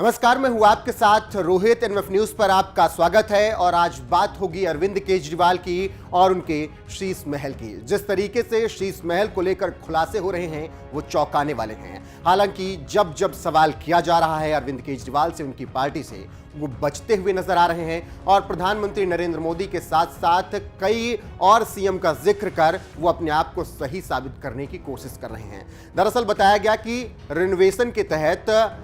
नमस्कार, मैं हूं आपके साथ रोहित। एनएफ न्यूज पर आपका स्वागत है। और आज बात होगी अरविंद केजरीवाल की और उनके शीश महल की। जिस तरीके से शीश महल को लेकर खुलासे हो रहे हैं वो चौंकाने वाले हैं। हालांकि जब जब सवाल किया जा रहा है अरविंद केजरीवाल से, उनकी पार्टी से, वो बचते हुए नजर आ रहे हैं और प्रधानमंत्री नरेंद्र मोदी के साथ साथ कई और सीएम का जिक्र कर वो अपने आप को सही साबित करने की कोशिश कर रहे हैं। दरअसल बताया गया कि रिनोवेशन के तहत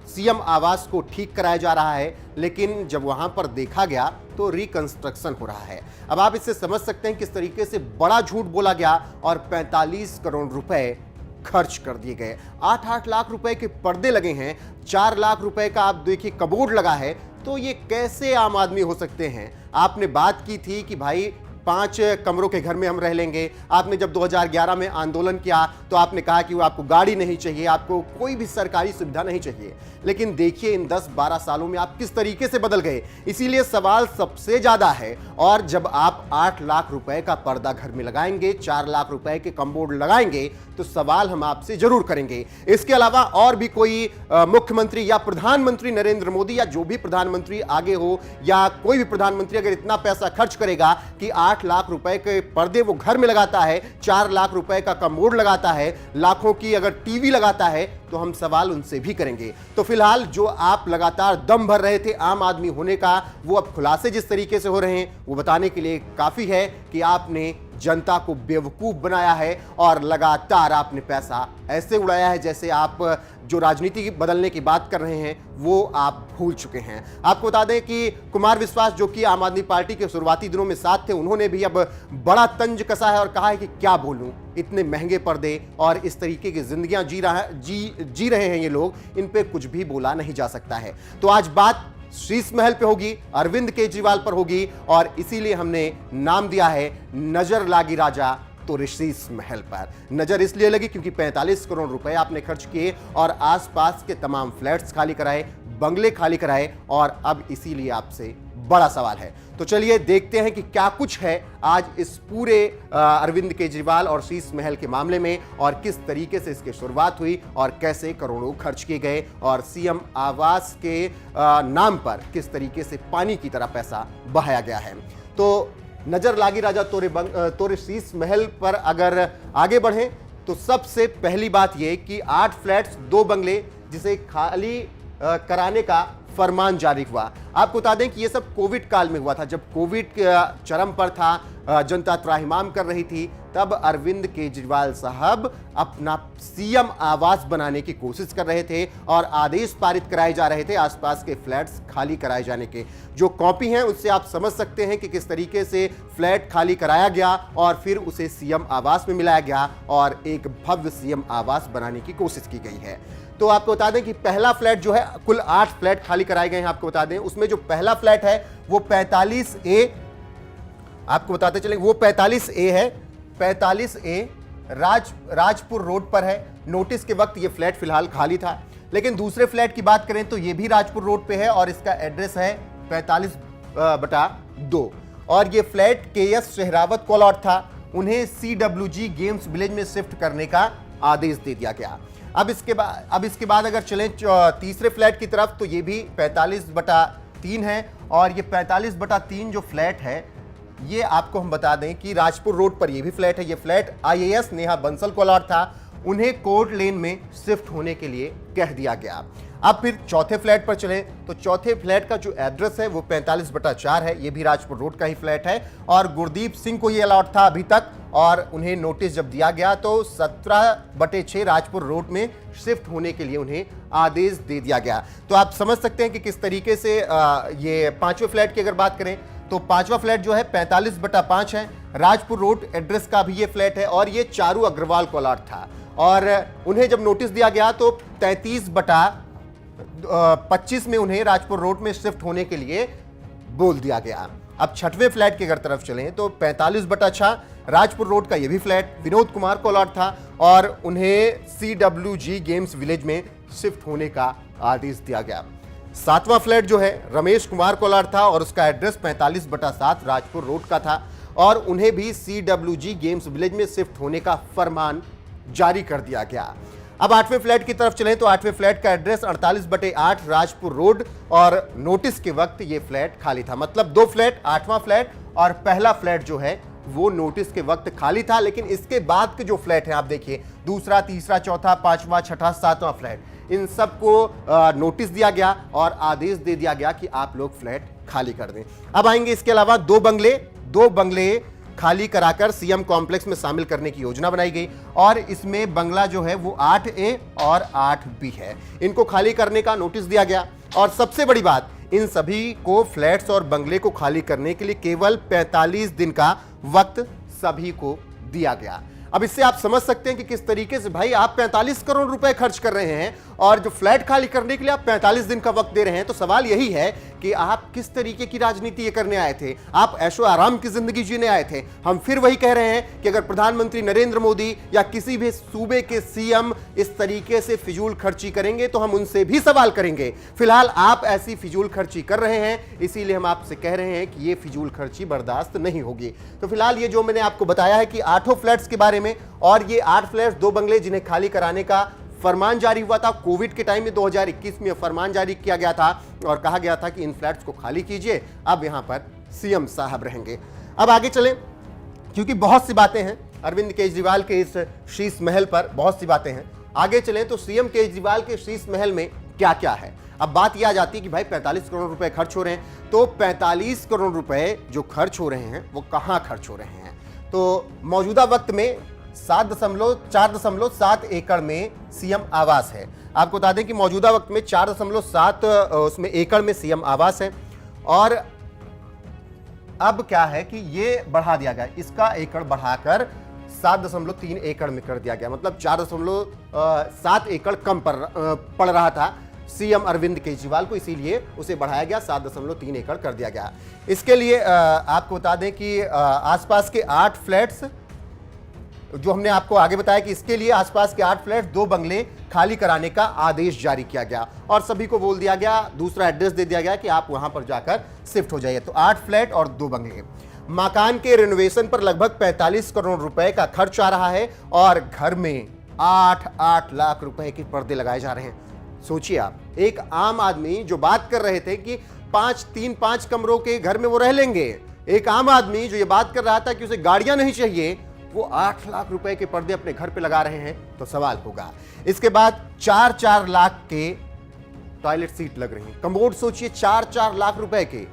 सीएम आवास को ठीक कराया जा रहा है, लेकिन जब वहां पर देखा गया तो रिकंस्ट्रक्शन हो रहा है। अब आप इससे समझ सकते हैं किस तरीके से बड़ा झूठ बोला गया और 45 करोड़ रुपए खर्च कर दिए गए। 8-8 लाख रुपए के पर्दे लगे हैं, 4 लाख रुपए का आप देखिए कबोर्ड लगा है। तो ये कैसे आम आदमी हो सकते हैं? आपने बात की थी कि भाई 5 कमरों के घर में हम रह लेंगे। आपने जब 2011 में आंदोलन किया तो आपने कहा कि वो आपको गाड़ी नहीं चाहिए, आपको कोई भी सरकारी सुविधा नहीं चाहिए। लेकिन देखिए इन 10-12 सालों में आप किस तरीके से बदल गए। इसीलिए सवाल सबसे ज्यादा है। और जब आप 8 लाख रुपए का पर्दा घर में लगाएंगे, 4 लाख रुपए के कमबोर्ड लगाएंगे, तो सवाल हम आपसे जरूर करेंगे। इसके अलावा और भी कोई मुख्यमंत्री या प्रधानमंत्री नरेंद्र मोदी या जो भी प्रधानमंत्री आगे हो या कोई भी प्रधानमंत्री अगर इतना पैसा खर्च करेगा कि 8 लाख रुपए के पर्दे वो घर में लगाता है, 4 लाख रुपए का कमोड लगाता है, लाखों की अगर टीवी लगाता है, तो हम सवाल उनसे भी करेंगे। तो फिलहाल जो आप लगातार दम भर रहे थे आम आदमी होने का, वो अब खुलासे जिस तरीके से हो रहे हैं वो बताने के लिए काफी है कि आपने जनता को बेवकूफ बनाया है और लगातार आपने पैसा ऐसे उड़ाया है जैसे आप जो राजनीति बदलने की बात कर रहे हैं वो आप भूल चुके हैं। आपको बता दें कि कुमार विश्वास जो कि आम आदमी पार्टी के शुरुआती दिनों में साथ थे, उन्होंने भी अब बड़ा तंज कसा है और कहा है कि क्या बोलूं, इतने महंगे पर्दे और इस तरीके की जिंदगियां जी रहे हैं ये लोग, इन पे कुछ भी बोला नहीं जा सकता है। तो आज बात शीश महल पे होगी, अरविंद केजरीवाल पर होगी और इसीलिए हमने नाम दिया है नजर लागी राजा तो शीश महल पर। नजर इसलिए लगी क्योंकि 45 करोड़ रुपए आपने खर्च किए और आसपास के तमाम फ्लैट्स खाली कराए, बंगले खाली कराए और अब इसीलिए आपसे बड़ा सवाल है। तो चलिए देखते हैं कि क्या कुछ है आज इस पूरे अरविंद केजरीवाल और शीश महल के मामले में और किस तरीके से इसकी शुरुआत हुई और कैसे करोड़ों खर्च किए गए और सीएम आवास के नाम पर किस तरीके से पानी की तरह पैसा बहाया गया है। तो नजर लागी राजा तोरे शीश महल पर अगर आगे बढ़ें तो सबसे पहली बात यह कि 8 फ्लैट्स 2 बंगले जिसे खाली कराने का फरमान जारी हुआ। आपको बता दें कि यह सब कोविड काल में हुआ था, जब कोविड चरम पर था, जनता त्राहिमाम कर रही थी, तब अरविंद केजरीवाल साहब अपना सीएम आवास बनाने की कोशिश कर रहे थे और आदेश पारित कराए जा रहे थे आसपास के फ्लैट्स खाली कराए जाने के। जो कॉपी हैं उससे आप समझ सकते हैं कि किस तरीके से फ्लैट खाली कराया गया और फिर उसे सीएम आवास में मिलाया गया और एक भव्य सीएम आवास बनाने की कोशिश की गई है। तो आपको बता दें कि पहला फ्लैट जो है, कुल 8 फ्लैट खाली कराए गए हैं। आपको बता दें उसमें जो पहला फ्लैट है वो 45A, आपको बताते चलें वो 45A है। 45A राजपुर रोड पर है। नोटिस के वक्त ये फ्लैट फिलहाल खाली था। लेकिन दूसरे फ्लैट की बात करें तो ये भी राजपुर रोड पे है और इसका एड्रेस है 45/2 और ये फ्लैट KS शेहरावत को अलॉट था। उन्हें CWG गेम्स विलेज में शिफ्ट करने का आदेश दे दिया गया। अब इसके बाद अगर चलें तीसरे फ्लैट की तरफ तो ये भी 45/3 है और ये 45/3 जो फ्लैट है ये आपको हम बता दें कि राजपुर रोड पर ये भी फ्लैट है। ये फ्लैट IAS नेहा बंसल को अलॉट था। उन्हें कोर्ट लेन में शिफ्ट होने के लिए कह दिया गया। अब फिर चौथे फ्लैट पर चलें तो चौथे फ्लैट का जो एड्रेस है वो 45/4 है। ये भी राजपुर रोड का ही फ्लैट है और गुरदीप सिंह को ये अलॉट था अभी तक और उन्हें नोटिस जब दिया गया तो 17/6 राजपुर रोड में शिफ्ट होने के लिए उन्हें आदेश दे दिया गया। तो आप समझ सकते हैं कि किस तरीके से ये पांचवें फ्लैट की अगर बात करें तो पांचवा फ्लैट जो है 45/5 है। राजपुर रोड एड्रेस का भी ये फ्लैट है और ये चारू अग्रवाल को अलॉट था और उन्हें जब नोटिस दिया गया तो 33/25 में उन्हें राजपुर रोड में शिफ्ट होने के लिए बोल दिया गया। अब छठवें फ्लैट की अगर तरफ चलें तो 45/6 राजपुर रोड का यह भी फ्लैट विनोद कुमार को अलॉट था और उन्हें CWG गेम्स विलेज में शिफ्ट होने का आदेश दिया गया। 7वां फ्लैट जो है रमेश कुमार को अलॉट था और उसका एड्रेस 45/7 राजपुर रोड का था और उन्हें भी CWG गेम्स विलेज में शिफ्ट होने का फरमान जारी कर दिया गया। अब 8वें फ्लैट की तरफ चलें तो 8वें फ्लैट का एड्रेस 48/8 राजपुर रोड और नोटिस के वक्त ये फ्लैट खाली था। मतलब 2 फ्लैट, 8वां फ्लैट और पहला फ्लैट जो है वो नोटिस के वक्त खाली था। लेकिन इसके बाद के जो फ्लैट हैं आप देखिए, दूसरा, तीसरा, चौथा, 5वां, 6ठा, 7वां फ्लैट, इन सबको नोटिस दिया गया और आदेश दे दिया गया कि आप लोग फ्लैट खाली कर दें। अब आएंगे इसके अलावा 2 बंगले खाली कराकर सीएम कॉम्प्लेक्स में शामिल करने की योजना बनाई गई और इसमें बंगला जो है वो 8A और 8B है। इनको खाली करने का नोटिस दिया गया और सबसे बड़ी बात, इन सभी को फ्लैट्स और बंगले को खाली करने के लिए केवल 45 दिन का वक्त सभी को दिया गया। अब इससे आप समझ सकते हैं कि किस तरीके से भाई आप 45 करोड़ रुपए खर्च कर रहे हैं और जो फ्लैट खाली करने के लिए आप 45 दिन का वक्त दे रहे हैं। तो सवाल यही है कि आप किस तरीके की राजनीति ये करने आए थे? आप ऐशो आराम की जिंदगी जीने आए थे? हम फिर वही कह रहे हैं कि अगर प्रधानमंत्री नरेंद्र मोदी या किसी भी सूबे के सीएम इस तरीके से फिजूल खर्ची करेंगे तो हम उनसे भी सवाल करेंगे। फिलहाल आप ऐसी फिजूल खर्ची कर रहे हैं, इसीलिए हम आपसे कह रहे हैं कि ये फिजूल खर्ची बर्दाश्त नहीं होगी। तो फिलहाल ये जो मैंने आपको बताया है कि 8 फ्लैट्स के बारे में, और ये 8 फ्लैट्स, 2 बंगले जिन्हें खाली कराने का फरमान जारी हुआ था कोविड के टाइम में, 2021 में फरमान जारी किया गया था और कहा गया था कि इन फ्लैट्स को खाली कीजिए। अब यहां पर सीएम साहब रहेंगे। अब आगे चलें, क्योंकि बहुत सी बातें हैं अरविंद केजरीवाल के इस शीश महल पर, बहुत सी बातें हैं। आगे चलें तो सीएम केजरीवाल के शीश महल में क्या क्या है। अब बात यह आ जाती है कि भाई 45 करोड़ रुपए खर्च हो रहे हैं, तो 45 करोड़ रुपए जो खर्च हो रहे हैं वो कहां खर्च हो रहे हैं? तो मौजूदा वक्त में 4.7 एकड़ में सीएम आवास है। आपको बता दें कि मौजूदा वक्त में 4.7 उसमें एकड़ में सीएम आवास है और अब क्या है कि ये बढ़ा दिया गया, इसका एकड़ बढ़ाकर 7.3 एकड़ में कर दिया गया। मतलब 4.7 एकड़ कम पड़ रहा था सीएम अरविंद केजरीवाल को, इसीलिए उसे बढ़ाया गया, 7.3 एकड़ कर दिया गया। इसके लिए आपको बता दें कि आसपास के 8 फ्लैट्स, जो हमने आपको आगे बताया कि इसके लिए आसपास के 8 फ्लैट, 2 बंगले खाली कराने का आदेश जारी किया गया और सभी को बोल दिया गया, दूसरा एड्रेस दे दिया गया कि आप वहां पर जाकर शिफ्ट हो जाइए। तो 8 फ्लैट और 2 बंगले। मकान के रिनोवेशन पर लगभग 45 करोड़ रुपए का खर्च आ रहा है और घर में 8 लाख रुपए के पर्दे लगाए जा रहे हैं। सोचिए आप, एक आम आदमी जो बात कर रहे थे कि 5 कमरों के घर में वो रह लेंगे, एक आम आदमी जो ये बात कर रहा था कि उसे गाड़ियां नहीं चाहिए, वो 8 लाख रुपए के पर्दे अपने घर पे लगा रहे हैं। तो सवाल होगा, इसके बाद 4 लाख के टॉयलेट सीट लग रही हैं, कमोड सोचिए 4 लाख रुपए के।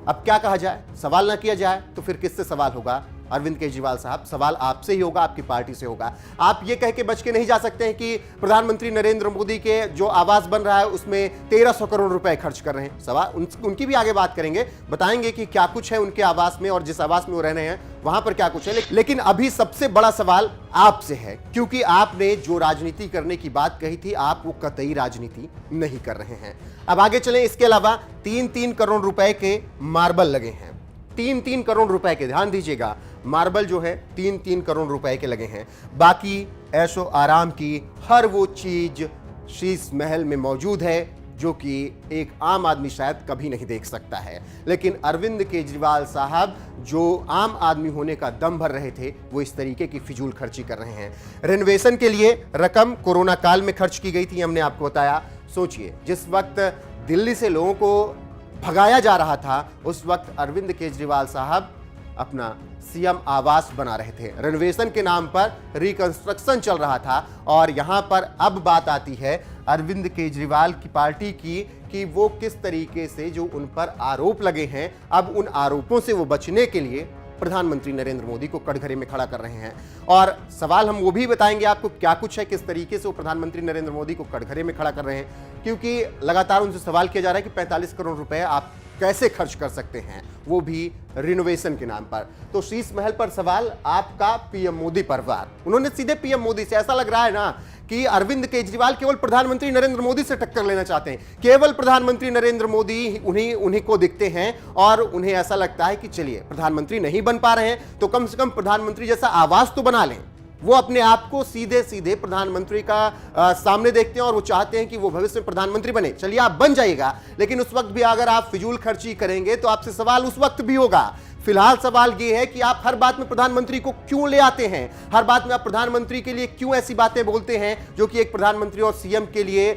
अब क्या कहा जाए, सवाल ना किया जाए तो फिर किससे सवाल होगा? अरविंद केजरीवाल साहब, सवाल आपसे ही होगा, आपकी पार्टी से होगा। आप ये कह के बच के नहीं जा सकते हैं कि प्रधानमंत्री नरेंद्र मोदी के जो आवास बन रहा है उसमें 1300 करोड़ रुपए खर्च कर रहे हैं। सवाल उनकी भी आगे बात करेंगे, बताएंगे कि क्या कुछ है उनके आवास में और जिस आवास में वो रह रहे हैं वहां पर क्या कुछ है। लेकिन अभी सबसे बड़ा सवाल आपसे है, क्योंकि आपने जो राजनीति करने की बात कही थी, आप वो कतई राजनीति नहीं कर रहे हैं। अब आगे चलें, इसके अलावा 3 करोड़ रुपए के मार्बल लगे हैं, 3 करोड़ रुपए के, ध्यान दीजिएगा, मार्बल जो है 3 करोड़ रुपए के लगे हैं। बाकी ऐशो आराम की हर वो चीज शीश महल में मौजूद है जो कि एक आम आदमी शायद कभी नहीं देख सकता है। लेकिन अरविंद केजरीवाल साहब जो आम आदमी होने का दम भर रहे थे, वो इस तरीके की फिजूल खर्ची कर रहे हैं। रेनोवेशन के लिए रकम कोरोना काल में खर्च की गई थी, हमने आपको बताया। सोचिए, जिस वक्त दिल्ली से लोगों को भगाया जा रहा था, उस वक्त अरविंद केजरीवाल साहब अपना सीएम आवास बना रहे थे, रेनोवेशन के नाम पर रिकंस्ट्रक्शन चल रहा था। और यहां पर अब बात आती है अरविंद केजरीवाल की पार्टी की कि वो किस तरीके से जो उन पर आरोप लगे हैं, अब उन आरोपों से वो बचने के लिए प्रधानमंत्री नरेंद्र मोदी को कटघरे में खड़ा कर रहे हैं। और सवाल हम वो भी बताएंगे आपको क्या कुछ है, किस तरीके से वो प्रधानमंत्री नरेंद्र मोदी को कटघरे में खड़ा कर रहे हैं, क्योंकि लगातार उनसे सवाल किया जा रहा है कि 45 करोड़ रुपए आप कैसे खर्च कर सकते हैं, वो भी रिनोवेशन के नाम पर। तो शीश महल पर सवाल आपका पीएम मोदी पर वार। उन्होंने सीधे पीएम मोदी से, ऐसा लग रहा है ना कि अरविंद केजरीवाल केवल प्रधानमंत्री नरेंद्र मोदी से टक्कर लेना चाहते हैं। केवल प्रधानमंत्री नरेंद्र मोदी उन्हीं को दिखते हैं और उन्हें ऐसा लगता है कि चलिए प्रधानमंत्री नहीं बन पा रहे हैं तो कम से कम प्रधानमंत्री जैसा आवाज तो बना लें। वो अपने आप को सीधे सीधे प्रधानमंत्री का सामने देखते हैं और वो चाहते हैं कि वो भविष्य में प्रधानमंत्री बने। चलिए आप बन जाइएगा, लेकिन उस वक्त भी अगर आप फिजूल खर्ची करेंगे तो आपसे सवाल उस वक्त भी होगा। फिलहाल सवाल यह है कि आप हर बात में प्रधानमंत्री को क्यों ले आते हैं, हर बात में आप प्रधानमंत्री के लिए क्यों ऐसी बातें बोलते हैं जो कि एक प्रधानमंत्री और सीएम के लिए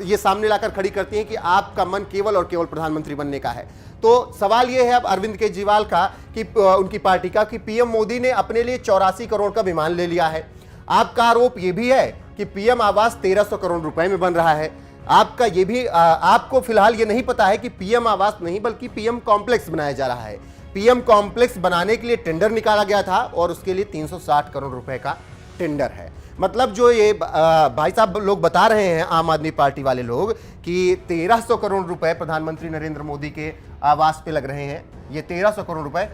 ये सामने लाकर खड़ी करती हैं कि आपका मन केवल और केवल प्रधानमंत्री बनने का है। तो सवाल यह है अब अरविंद केजरीवाल का कि उनकी पार्टी का कि पीएम मोदी ने अपने लिए 84 करोड़ का विमान ले लिया है। आपका आरोप यह भी है कि पीएम आवास 1300 करोड़ रुपए में बन रहा है। आपका ये भी आपको फिलहाल ये नहीं पता है कि पीएम आवास नहीं बल्कि पीएम कॉम्प्लेक्स बनाया जा रहा है। पीएम कॉम्प्लेक्स बनाने के लिए टेंडर निकाला गया था और उसके लिए 360 करोड़ रुपए का टेंडर है। मतलब जो ये भाई साहब लोग बता रहे हैं, आम आदमी पार्टी वाले लोग, कि 1300 करोड़ रुपए प्रधानमंत्री नरेंद्र मोदी के आवास पे लग रहे हैं, ये 1300 करोड़ रुपए,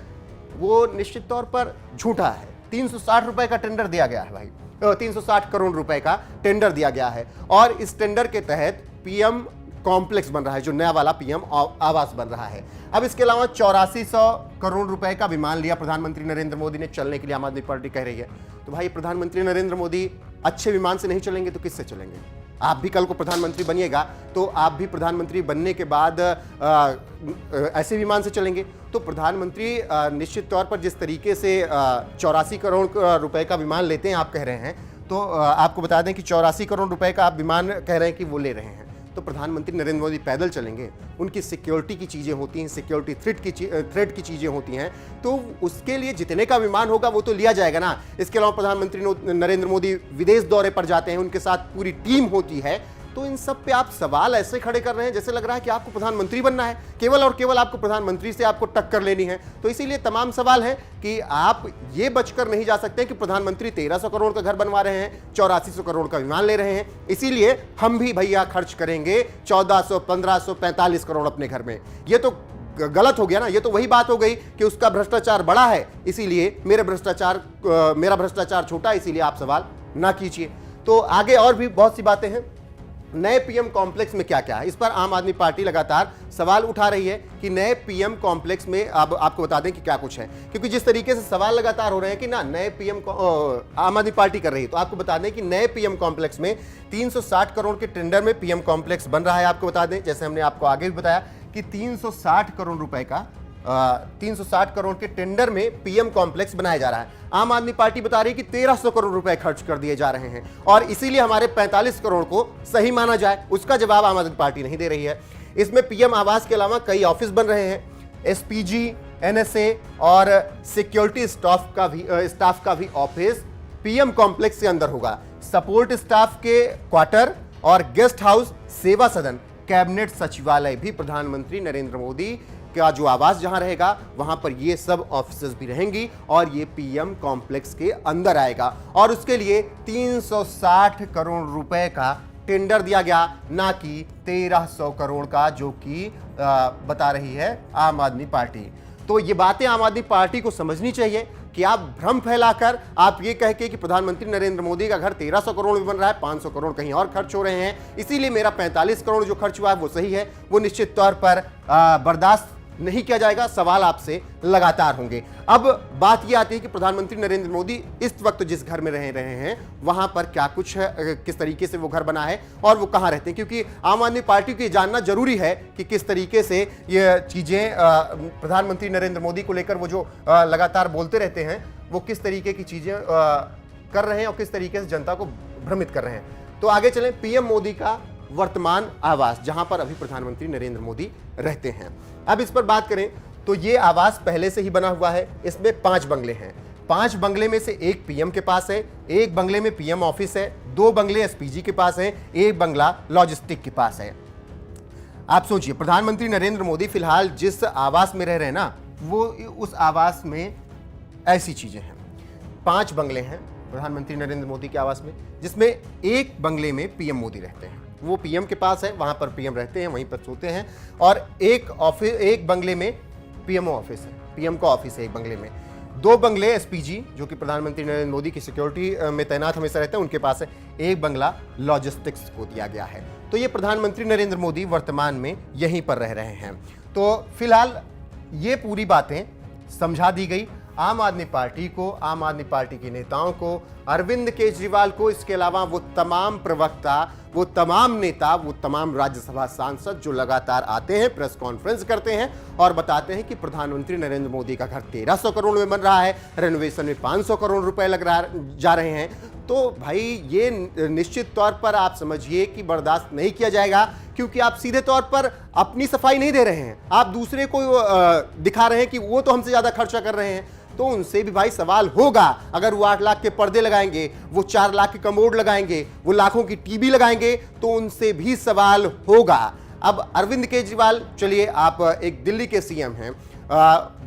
वो निश्चित तौर पर झूठा है। 360 रुपए का टेंडर दिया गया है भाई, 360 करोड़ रुपए का टेंडर दिया गया है और इस टेंडर के तहत पीएम कॉम्प्लेक्स बन रहा है, जो नया वाला पीएम आवास बन रहा है। अब इसके अलावा 8400 करोड़ रुपए का विमान लिया प्रधानमंत्री नरेंद्र मोदी ने चलने के लिए, आम आदमी पार्टी कह रही है। तो भाई प्रधानमंत्री नरेंद्र मोदी अच्छे विमान से नहीं चलेंगे तो किससे चलेंगे? आप भी कल को प्रधानमंत्री बनिएगा तो आप भी प्रधानमंत्री बनने के बाद ऐसे विमान से चलेंगे। तो प्रधानमंत्री निश्चित तौर पर जिस तरीके से 84 करोड़ रुपए का विमान लेते हैं आप कह रहे हैं, तो आपको बता दें कि 84 करोड़ रुपए का आप विमान कह रहे हैं कि वो ले रहे हैं। तो प्रधानमंत्री नरेंद्र मोदी पैदल चलेंगे, उनकी सिक्योरिटी की चीज़ें होती हैं, सिक्योरिटी थ्रेट की चीज़ें होती हैं, तो उसके लिए जितने का विमान होगा वो तो लिया जाएगा ना। इसके अलावा प्रधानमंत्री नरेंद्र मोदी विदेश दौरे पर जाते हैं, उनके साथ पूरी टीम होती है। तो इन सब पे आप सवाल ऐसे खड़े कर रहे हैं जैसे लग रहा है कि आपको प्रधानमंत्री बनना है, केवल और केवल आपको प्रधानमंत्री से आपको टक्कर लेनी है। तो इसीलिए तमाम सवाल है कि आप ये बचकर नहीं जा सकते कि प्रधानमंत्री 1300 करोड़ का घर बनवा रहे हैं, 8400 करोड़ का विमान ले रहे हैं, इसीलिए हम भी भैया खर्च करेंगे 1400, 1500, 45 करोड़ अपने घर में। ये तो गलत हो गया ना। ये तो वही बात हो गई कि उसका भ्रष्टाचार बड़ा है, इसीलिए मेरा भ्रष्टाचार छोटा, इसीलिए आप सवाल ना कीजिए। तो आगे और भी बहुत सी बातें हैं। नए पीएम कॉम्प्लेक्स में क्या क्या है, इस पर आम आदमी पार्टी लगातार सवाल उठा रही है कि नए पीएम कॉम्प्लेक्स में अब आपको बता दें कि क्या कुछ है, क्योंकि जिस तरीके से सवाल लगातार हो रहे हैं कि ना नए पीएम आम आदमी पार्टी कर रही है, तो आपको बता दें कि नए पीएम कॉम्प्लेक्स में 360 करोड़ के टेंडर में पीएम कॉम्प्लेक्स बन रहा है। आपको बता दें, जैसे हमने आपको आगे भी बताया कि 360 करोड़ रुपए का 360 करोड़ के टेंडर में पीएम कॉम्प्लेक्स बनाया जा रहा है। आम आदमी पार्टी बता रही है कि 1300 करोड़ रुपए खर्च कर दिए जा रहे हैं और इसीलिए हमारे 45 करोड़ को सही माना जाए, उसका जवाब आम आदमी पार्टी नहीं दे रही है। इसमें पीएम आवास के अलावा कई ऑफिस बन रहे हैं, एसपीजी, एनएसए और सिक्योरिटी स्टाफ का भी ऑफिस पीएम कॉम्प्लेक्स के अंदर होगा। सपोर्ट स्टाफ के क्वार्टर और गेस्ट हाउस, सेवा सदन, कैबिनेट सचिवालय भी प्रधानमंत्री नरेंद्र मोदी का जो आवास जहां रहेगा वहां पर ये सब ऑफिसेज भी रहेंगी और ये पीएम कॉम्प्लेक्स के अंदर आएगा और उसके लिए 360 करोड़ रुपए का टेंडर दिया गया, ना कि 1300 करोड़ का जो कि बता रही है आम आदमी पार्टी। तो ये बातें आम आदमी पार्टी को समझनी चाहिए कि आप भ्रम फैलाकर आप ये कह के कि प्रधानमंत्री नरेंद्र मोदी का घर 1300 करोड़ में बन रहा है, 500 करोड़ कहीं और खर्च हो रहे हैं, इसीलिए मेरा 45 करोड़ जो खर्च हुआ है वो सही है, वो निश्चित तौर पर बर्दाश्त नहीं किया जाएगा। सवाल आपसे लगातार होंगे। अब बात यह आती है कि प्रधानमंत्री नरेंद्र मोदी इस वक्त जिस घर में रह रहे हैं वहां पर क्या कुछ है, किस तरीके से वो घर बना है और वो कहां रहते हैं, क्योंकि आम आदमी पार्टी को ये जानना जरूरी है कि किस तरीके से ये चीजें प्रधानमंत्री नरेंद्र मोदी को लेकर वो जो लगातार बोलते रहते हैं वो किस तरीके की चीजें कर रहे हैं और किस तरीके से जनता को भ्रमित कर रहे हैं। तो आगे चलें, पीएम मोदी का वर्तमान आवास जहां पर अभी प्रधानमंत्री नरेंद्र मोदी रहते हैं, अब इस पर बात करें तो ये आवास पहले से ही बना हुआ है। इसमें 5 बंगले हैं। 5 बंगले में से एक पीएम के पास है, एक बंगले में पीएम ऑफिस है, 2 बंगले एसपीजी के पास है, एक बंगला लॉजिस्टिक के पास है। आप सोचिए, प्रधानमंत्री नरेंद्र मोदी फिलहाल जिस आवास में रह रहे हैं ना, वो उस आवास में ऐसी चीजें हैं। 5 बंगले हैं प्रधानमंत्री नरेंद्र मोदी के आवास में, जिसमें एक बंगले में पीएम मोदी रहते हैं, वो पीएम के पास है, वहां पर पीएम रहते हैं, वहीं पर सोते हैं, और एक बंगले में पीएमओ ऑफिस है, पीएम का ऑफिस है एक बंगले में। 2 बंगले एसपीजी जो कि प्रधानमंत्री नरेंद्र मोदी की सिक्योरिटी में तैनात हमेशा रहते हैं उनके पास है, एक बंगला लॉजिस्टिक्स को दिया गया है। तो ये प्रधानमंत्री नरेंद्र मोदी वर्तमान में यहीं पर रह रहे हैं। तो फिलहाल ये पूरी बातें समझा दी गई। आम आदमी पार्टी को, आम आदमी पार्टी के नेताओं को, अरविंद केजरीवाल को, इसके अलावा वो तमाम प्रवक्ता, वो तमाम नेता, वो तमाम राज्यसभा सांसद जो लगातार आते हैं, प्रेस कॉन्फ्रेंस करते हैं और बताते हैं कि प्रधानमंत्री नरेंद्र मोदी का घर 1300 करोड़ में बन रहा है, रेनोवेशन में 500 करोड़ रुपए जा रहे हैं। तो भाई ये निश्चित तौर पर आप समझिए कि बर्दाश्त नहीं किया जाएगा, क्योंकि आप सीधे तौर पर अपनी सफाई नहीं दे रहे हैं, आप दूसरे को दिखा रहे हैं कि वो तो हमसे ज्यादा खर्चा कर रहे हैं। तो उनसे भी भाई सवाल होगा। अगर वो 8 लाख के पर्दे लगाएंगे, वो 4 लाख के कमोड लगाएंगे, वो लाखों की टीवी लगाएंगे, तो उनसे भी सवाल होगा। अब अरविंद केजरीवाल, चलिए आप एक दिल्ली के सीएम हैं,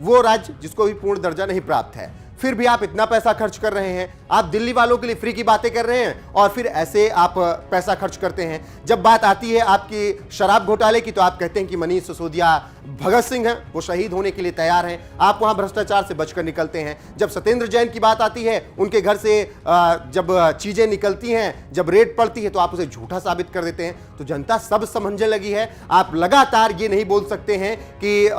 वो राज्य जिसको भी पूर्ण दर्जा नहीं प्राप्त है, फिर भी आप इतना पैसा खर्च कर रहे हैं। आप दिल्ली वालों के लिए फ्री की बातें कर रहे हैं और फिर ऐसे आप पैसा खर्च करते हैं। जब बात आती है आपकी शराब घोटाले की, तो आप कहते हैं कि मनीष सिसोदिया भगत सिंह हैं, वो शहीद होने के लिए तैयार हैं। आप वहां भ्रष्टाचार से बचकर निकलते हैं। जब सत्येंद्र जैन की बात आती है, उनके घर से जब चीजें निकलती हैं, जब रेड पड़ती है, तो आप उसे झूठा साबित कर देते हैं। तो जनता सब समझने लगी है। आप लगातार ये नहीं बोल सकते हैं कि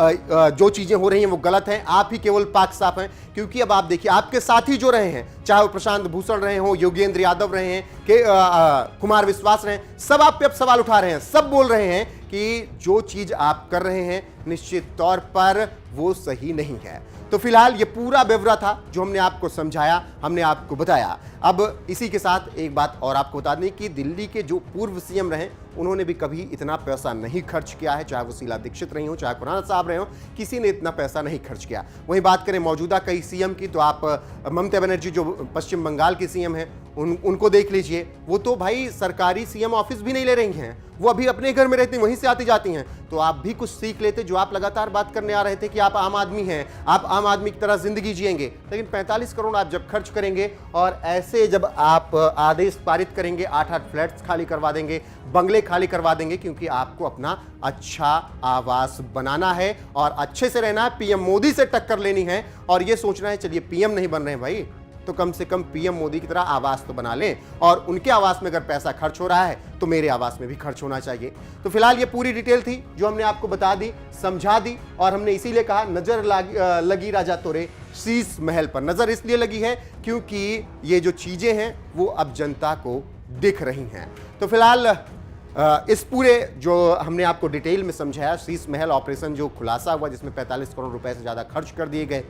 जो चीजें हो रही हैं वो गलत हैं, आप ही केवल पाक साफ हैं। क्योंकि अब आप देखिए, आपके साथी जो रहे हैं, चाहे वो प्रशांत भूषण रहे हो, योगेंद्र यादव रहे हैं, कुमार विश्वास रहे हैं, सब आप पे अब सवाल उठा रहे हैं। सब बोल रहे हैं कि जो चीज आप कर रहे हैं निश्चित तौर पर वो सही नहीं है। तो फिलहाल ये पूरा ब्यौरा था जो हमने आपको समझाया, हमने आपको बताया। अब इसी के साथ एक बात और आपको बता दें कि दिल्ली के जो पूर्व सीएम रहे, उन्होंने भी कभी इतना पैसा नहीं खर्च किया है। चाहे वो शीला दीक्षित रही हो, चाहे खुराना साहब रहे हो, किसी ने इतना पैसा नहीं खर्च किया। वहीं बात करें मौजूदा कई सीएम की, तो आप ममता बनर्जी जो पश्चिम बंगाल की सीएम है, उनको देख लीजिए। वो तो भाई सरकारी सीएम ऑफिस भी नहीं ले रही हैं, वो अभी अपने घर में रहती हैं, वहीं से आती जाती हैं। तो आप भी कुछ सीख लेते। जो आप लगातार बात करने आ रहे थे कि आप आम आदमी हैं, आप आम आदमी की तरह जिंदगी जिएंगे, लेकिन 45 करोड़ आप जब खर्च करेंगे और ऐसे जब आप आदेश पारित करेंगे, 8-8 फ्लैट्स खाली करवा देंगे, बंगले खाली करवा देंगे, क्योंकि आपको अपना अच्छा आवास बनाना है और अच्छे से रहना है, पीएम मोदी से टक्कर लेनी है और ये सोचना है चलिए पीएम नहीं बन रहे हैं भाई, तो कम से कम पीएम मोदी की तरह आवास तो बना लें। और उनके आवास में अगर पैसा खर्च हो रहा है तो मेरे आवास में भी खर्च होना चाहिए। तो फिलहाल ये पूरी डिटेल थी जो हमने आपको बता दी, समझा दी। और हमने इसीलिए कहा नजर लगी राजा तोरे शीश महल पर। नजर इसलिए लगी है क्योंकि ये जो चीजें हैं वो अब जनता को दिख रही हैं। तो फिलहाल इस पूरे जो हमने आपको डिटेल में समझाया, शीश महल ऑपरेशन जो खुलासा हुआ, जिसमें 45 करोड़ रुपए से ज्यादा खर्च कर दिए गए,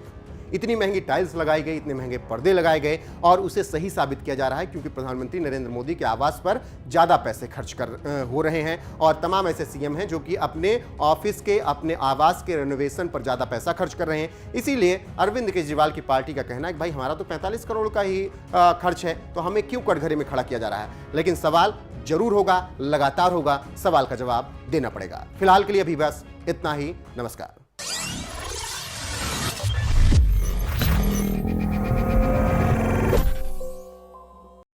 इतनी महंगी टाइल्स लगाई गई, इतने महंगे पर्दे लगाए गए, और उसे सही साबित किया जा रहा है क्योंकि प्रधानमंत्री नरेंद्र मोदी के आवास पर ज़्यादा पैसे खर्च हो रहे हैं। और तमाम ऐसे सीएम हैं जो कि अपने ऑफिस के, अपने आवास के रेनोवेशन पर ज़्यादा पैसा खर्च कर रहे हैं। इसीलिए अरविंद केजरीवाल की पार्टी का कहना है कि भाई हमारा तो 45 करोड़ का ही खर्च है, तो हमें क्यों कटघरे में खड़ा किया जा रहा है। लेकिन सवाल जरूर होगा, लगातार होगा, सवाल का जवाब देना पड़ेगा। फिलहाल के लिए अभी बस इतना ही। नमस्कार।